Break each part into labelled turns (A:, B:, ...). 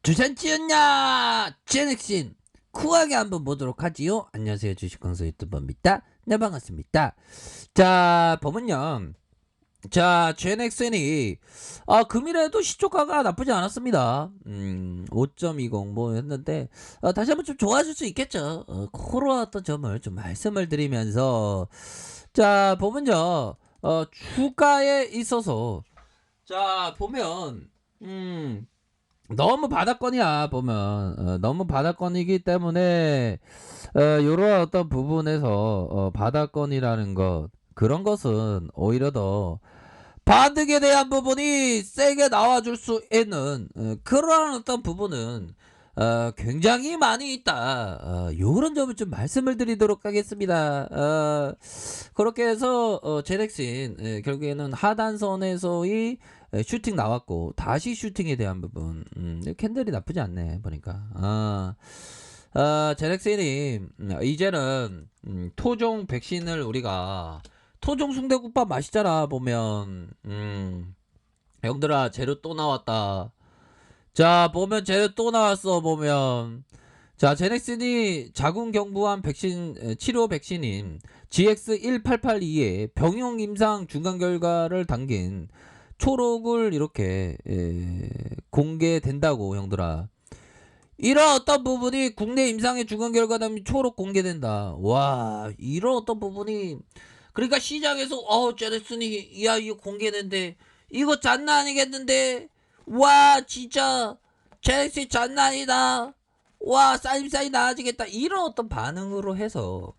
A: 주산지었냐 제넥신 쿠하게 한번 보도록 하지요. 안녕하세요, 주식광수 유튜버입니다. 네, 반갑습니다. 자, 보면요, 자 제넥슨이 금일에도 시초가가 나쁘지 않았습니다. 5.20 뭐 했는데 다시 한번 좀 좋아질 수 있겠죠. 그런 어떤 점을 좀 말씀을 드리면서, 자 보면요, 주가에 있어서 자 보면 너무 바닥권이야 보면. 너무 바닥권이기 때문에 요런 어떤 부분에서 바닥권이라는 것, 그런 것은 오히려 더 바둑에 대한 부분이 세게 나와줄 수 있는 그런 어떤 부분은 굉장히 많이 있다. 요런 점을 좀 말씀을 드리도록 하겠습니다. 그렇게 해서 제렉신 결국에는 하단선에서의 슈팅 나왔고, 다시 슈팅에 대한 부분, 캔들이 나쁘지 않네 보니까. 제렉슨이 이제는 토종 백신을, 우리가 토종 순대국밥 맛있잖아 보면. 형들아, 재료 또 나왔다. 자 보면 재료 또 나왔어 보면. 자, 제넥슨이 자궁경부암 백신 치료 백신인 GX1882의 병용 임상 중간 결과를 담긴 초록을 이렇게 공개된다고, 형들아. 이런 어떤 부분이 국내 임상의 중간 결과 담긴 초록 공개된다. 와, 이런 어떤 부분이, 그러니까 시장에서 제넥슨이 야 이거 공개된대, 이거 장난 아니겠는데, 와 진짜 제넥슨 장난 아니다, 와 싸임싸이 나아지겠다, 이런 어떤 반응으로 해서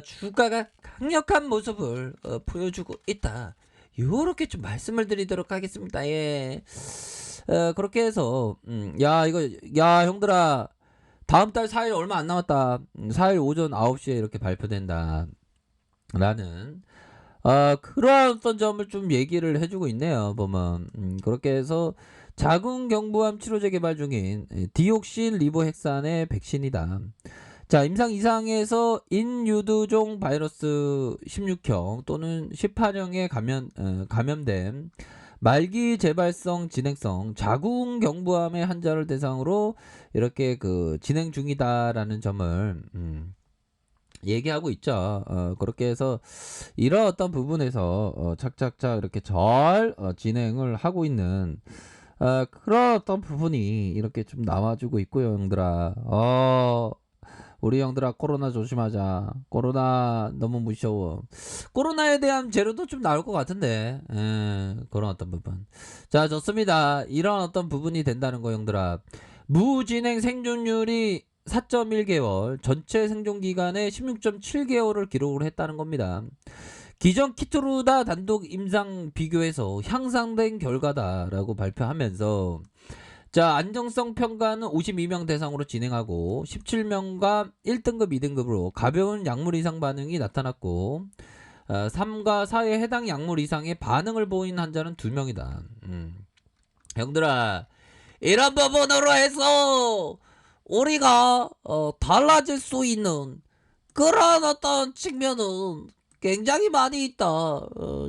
A: 주가가 강력한 모습을 보여주고 있다. 요렇게 좀 말씀을 드리도록 하겠습니다. 예. 그렇게 해서 야 이거, 야 형들아, 다음 달 4일 얼마 안 남았다. 4일 오전 9시에 이렇게 발표된다 라는 그러한 어떤 점을 좀 얘기를 해주고 있네요 보면. 그렇게 해서 자궁경부암 치료제 개발 중인 디옥신 리보핵산의 백신이다. 자, 임상 이상에서 인유두종 바이러스 16형 또는 18형에 감염된 말기 재발성 진행성 자궁경부암의 환자를 대상으로 이렇게 진행 중이다라는 점을 얘기하고 있죠. 그렇게 해서 이런 어떤 부분에서 착착착 이렇게 잘 진행을 하고 있는 그런 어떤 부분이 이렇게 좀 나와주고 있고요, 형들아. 우리 형들아, 코로나 조심하자. 코로나 너무 무서워. 코로나에 대한 재료도 좀 나올 것 같은데, 그런 어떤 부분. 자, 좋습니다. 이런 어떤 부분이 된다는 거, 형들아. 무진행 생존율이 4.1개월, 전체 생존 기간에 16.7개월을 기록을 했다는 겁니다. 기존 키트루다 단독 임상 비교에서 향상된 결과다라고 발표하면서, 자, 안정성 평가는 52명 대상으로 진행하고 17명과 1등급, 2등급으로 가벼운 약물 이상 반응이 나타났고 3과 4에 해당 약물 이상의 반응을 보인 환자는 2명이다. 형들아, 이런 부분으로 해서 우리가 달라질 수 있는 그런 어떤 측면은 굉장히 많이 있다.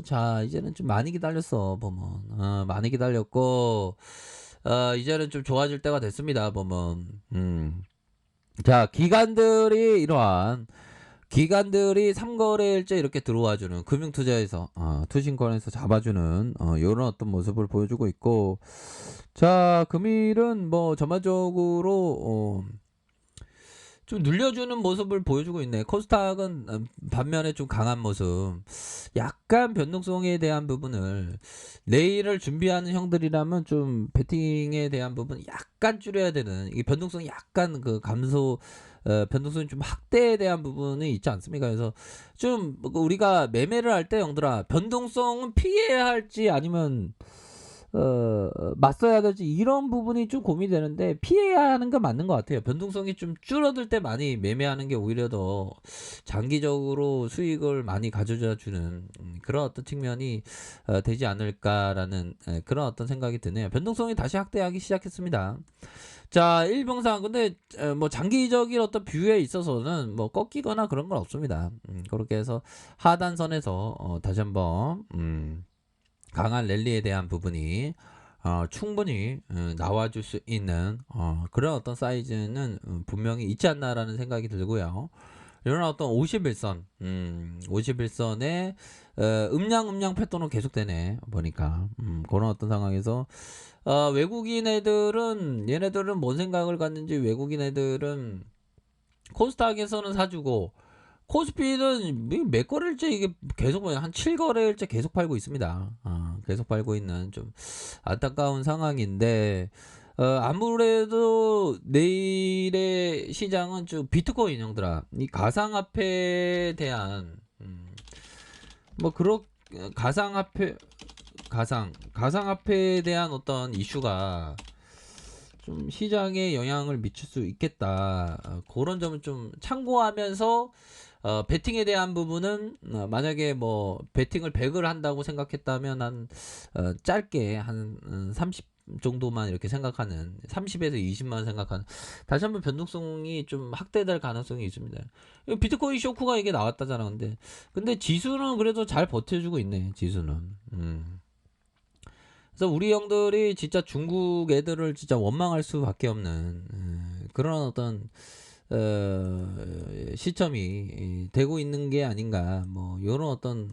A: 자, 이제는 좀 많이 기다렸어 보면. 많이 기다렸고 이제는 좀 좋아질 때가 됐습니다 보면. 자, 기관들이 3거래일째 이렇게 들어와주는, 금융투자에서 투신권에서 잡아주는 요런 어떤 모습을 보여주고 있고, 자, 금일은 뭐 전반적으로 좀 늘려주는 모습을 보여주고 있네. 코스닥은 반면에 좀 강한 모습, 약간 변동성에 대한 부분을, 내일을 준비하는 형들이라면 좀 베팅에 대한 부분 약간 줄여야 되는, 이게 변동성이 약간 감소, 변동성이 좀 확대에 대한 부분이 있지 않습니까? 그래서 좀 우리가 매매를 할 때, 형들아, 변동성은 피해야 할지 아니면 맞서야 될지, 이런 부분이 좀 고민이 되는데, 피해야 하는 건 맞는 것 같아요. 변동성이 좀 줄어들 때 많이 매매하는 게 오히려 더 장기적으로 수익을 많이 가져다 주는 그런 어떤 측면이 되지 않을까라는 그런 어떤 생각이 드네요. 변동성이 다시 확대하기 시작했습니다. 자, 일병상, 근데 뭐 장기적인 어떤 뷰에 있어서는 뭐 꺾이거나 그런 건 없습니다. 그렇게 해서 하단선에서 다시 한번 강한 랠리에 대한 부분이 충분히 나와줄 수 있는 그런 어떤 사이즈는 분명히 있지 않나라는 생각이 들고요. 이런 어떤 51선, 51선에 음량 패턴은 계속되네 보니까 그런 어떤 상황에서 외국인 애들은 얘네들은 뭔 생각을 갖는지 외국인 애들은 코스닥에서는 사주고 코스피는 몇 거래일째 이게 계속 한 7거래일째 계속 팔고 있습니다. 계속 팔고 있는 좀 안타까운 상황인데 아무래도 내일의 시장은 좀 비트코인 형들아 이 가상화폐에 대한 뭐 그런 가상화폐 가상화폐에 대한 어떤 이슈가 좀 시장에 영향을 미칠 수 있겠다. 그런 점을 좀 참고하면서 베팅에 대한 부분은 만약에 뭐 베팅을 100을 한다고 생각했다면 한 짧게 한 30 정도만 이렇게 생각하는 30에서 20만 생각하는 다시 한번 변동성이 좀 확대될 가능성이 있습니다. 비트코인 쇼크가 이게 나왔다잖아. 근데 지수는 그래도 잘 버텨주고 있네. 지수는. 그래서 우리 형들이 진짜 중국 애들을 진짜 원망할 수밖에 없는 그런 어떤 시점이 되고 있는 게 아닌가 뭐 이런 어떤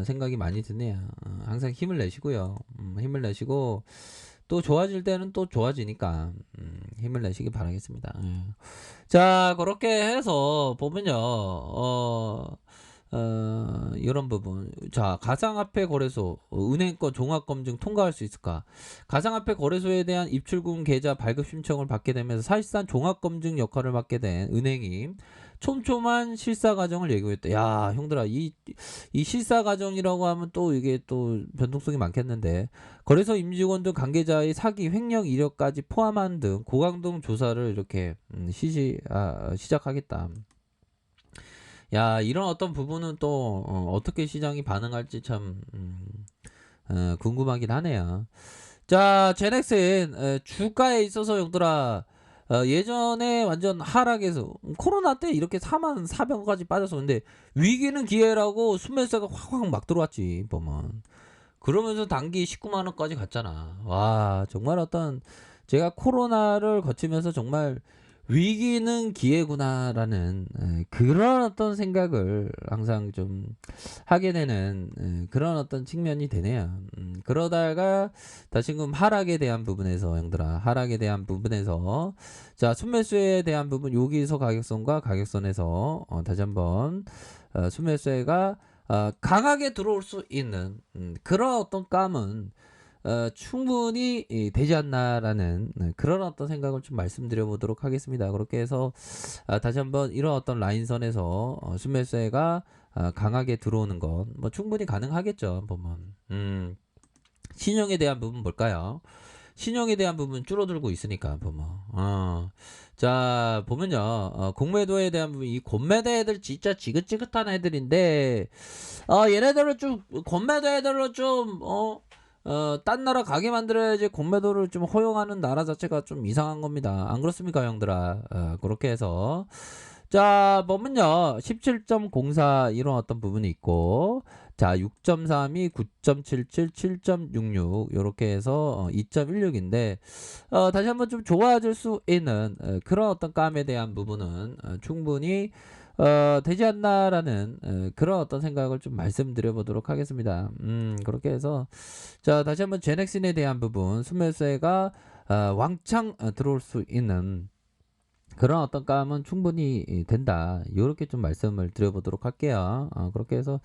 A: 생각이 많이 드네요. 항상 힘을 내시고요. 힘을 내시고 또 좋아질 때는 또 좋아지니까 힘을 내시기 바라겠습니다. 자 그렇게 해서 보면요. 이런 부분. 자, 가상화폐 거래소, 은행권 종합검증 통과할 수 있을까? 가상화폐 거래소에 대한 입출금 계좌 발급 신청을 받게 되면서 사실상 종합검증 역할을 맡게 된 은행이 촘촘한 실사 과정을 예고했다. 야, 형들아, 이 실사 과정이라고 하면 또 이게 또 변동성이 많겠는데, 거래소 임직원 등 관계자의 사기, 횡령 이력까지 포함한 등 고강도 조사를 이렇게 시작하겠다. 야, 이런 어떤 부분은 또 어떻게 시장이 반응할지 참 궁금하긴 하네요. 자, 제넥슨 주가에 있어서 형들아 예전에 완전 하락해서 코로나 때 이렇게 44,000원까지 빠졌어. 근데 위기는 기회라고 순매수가 확확 막 들어왔지 보면. 그러면서 단기 19만 원까지 갔잖아. 와, 정말 어떤 제가 코로나를 거치면서 정말 위기는 기회구나라는 그런 어떤 생각을 항상 좀 하게 되는 그런 어떤 측면이 되네요. 그러다가 다시금 하락에 대한 부분에서 형들아 하락에 대한 부분에서 자 순매수에 대한 부분 여기서 가격선과 가격선에서 다시 한번 순매수가 강하게 들어올 수 있는 그런 어떤 감은 충분히 되지 않나라는 그런 어떤 생각을 좀 말씀드려 보도록 하겠습니다. 그렇게 해서 다시 한번 이런 어떤 라인선에서 순매수가 강하게 들어오는 건 뭐 충분히 가능하겠죠. 보면 신용에 대한 부분 볼까요? 신용에 대한 부분 줄어들고 있으니까 보면 자 보면요 공매도에 대한 부분 이 공매도 애들 진짜 지긋지긋한 애들인데 얘네들을 좀 공매도 애들로 좀 딴 나라 가게 만들어야지 공매도를 좀 허용하는 나라 자체가 좀 이상한 겁니다. 안 그렇습니까, 형들아? 그렇게 해서. 자, 보면요. 17.04 이런 어떤 부분이 있고, 자, 6.32, 9.77, 7.66 이렇게 해서 2.16인데, 다시 한번 좀 좋아질 수 있는 그런 어떤 감에 대한 부분은 충분히 되지 않나라는 그런 어떤 생각을 좀 말씀드려 보도록 하겠습니다. 그렇게 해서 자 다시 한번 제넥슨에 대한 부분 순매수가 왕창 들어올 수 있는 그런 어떤 감은 충분히 된다. 이렇게 좀 말씀을 드려보도록 할게요. 그렇게 해서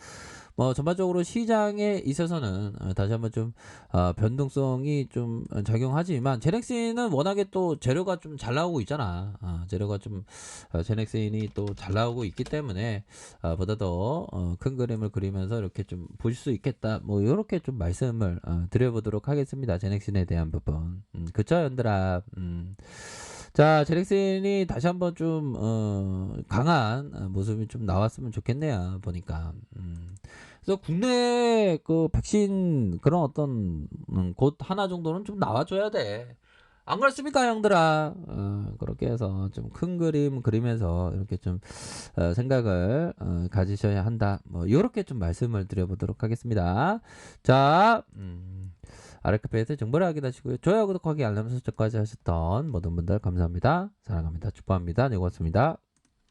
A: 뭐 전반적으로 시장에 있어서는 다시 한번 좀 변동성이 좀 작용하지만 제넥슨은 워낙에 또 재료가 좀 잘 나오고 있잖아. 재료가 좀 제넥슨이 또 잘 나오고 있기 때문에 보다 더 큰 그림을 그리면서 이렇게 좀 볼 수 있겠다. 뭐 이렇게 좀 말씀을 드려보도록 하겠습니다. 제넥슨에 대한 부분. 그쵸, 연들아. 자, 제렉슨이 다시 한번 좀 강한 모습이 좀 나왔으면 좋겠네요. 보니까. 그래서 국내 그 백신 그런 어떤 곳 하나 정도는 좀 나와줘야 돼. 안 그렇습니까, 형들아? 그렇게 해서 좀 큰 그림 그리면서 이렇게 좀 생각을 가지셔야 한다. 뭐 이렇게 좀 말씀을 드려보도록 하겠습니다. 자, 아르카페에서 정보를 확인하시고요. 좋아요, 구독하기, 알람 설정까지 하셨던 모든 분들 감사합니다. 사랑합니다. 축복합니다. 네, 고맙습니다.